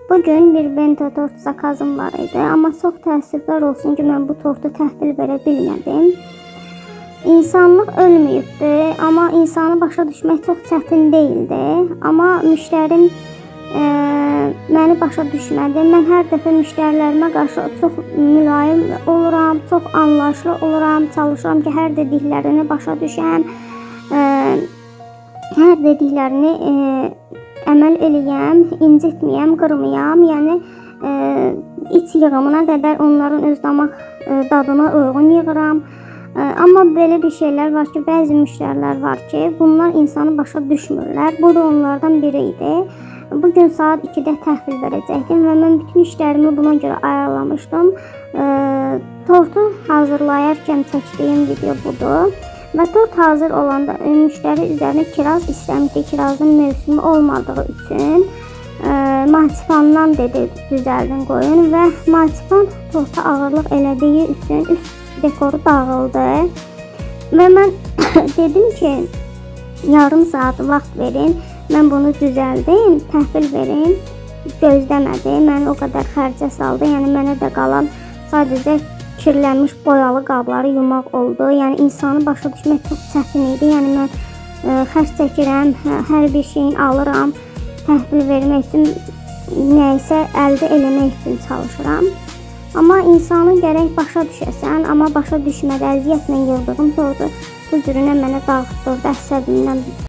Bugün bir bento tort zakazım var idi, amma çox təəssüflər olsun ki, mən bu tortu təhvil verə bilmədim. İnsanlıq ölməyibdi, amma insanı başa düşmək çox çətin değildi. Amma müştərim məni başa düşmədi. Mən hər dəfə müştərilərimə qarşı çox mülayim oluram, çox anlayışlı oluram, çalışıram ki, hər dediklərini başa düşəm, hər dediklərini əməl eləyəm, incitməyəm, qırmayam. Yəni iç yığımına qədər onların öz damaq dadına uyğun yığıram. Amma belə bir şeylər var ki, bəzi müştərilər var ki, bunlar insanı başa düşmürlər. Bu da onlardan biri idi. Bugün saat 2-də təhvil verəcəkdim və mən bütün işlərimi buna görə ayarlamışdım. Tortu hazırlayarkən çəkdiyim video budur. Və tort hazır olanda müştəri üzərinə kiraz istəmişdi. Kirazın mövsümü olmadığı üçün marsipandan dedi düzəldin qoyun və marsipan torta ağırlıq elədiyi üçün üst dekoru dağıldı. Və mən dedim ki, yarım saat vaxt verin, mən bunu düzəldim, təhvil verin. Gözləmədi, məni o qədər xərcə saldı. Yəni mənə də qalan sadəcə kirlənmiş boyalı qabları yumaq oldu. Yəni insanı başa düşmək çox çətin idi. Yəni mən xərc çəkirəm, hər bir şeyin alıram, təhvil vermək üçün nəysə əldə eləmək üçün çalışıram. Amma insanı gərək başa düşəsən, amma başa düşmədə əziyyətlə yığdığım tortu bu cürünə mənə dağıtdırdı əsəbimdən.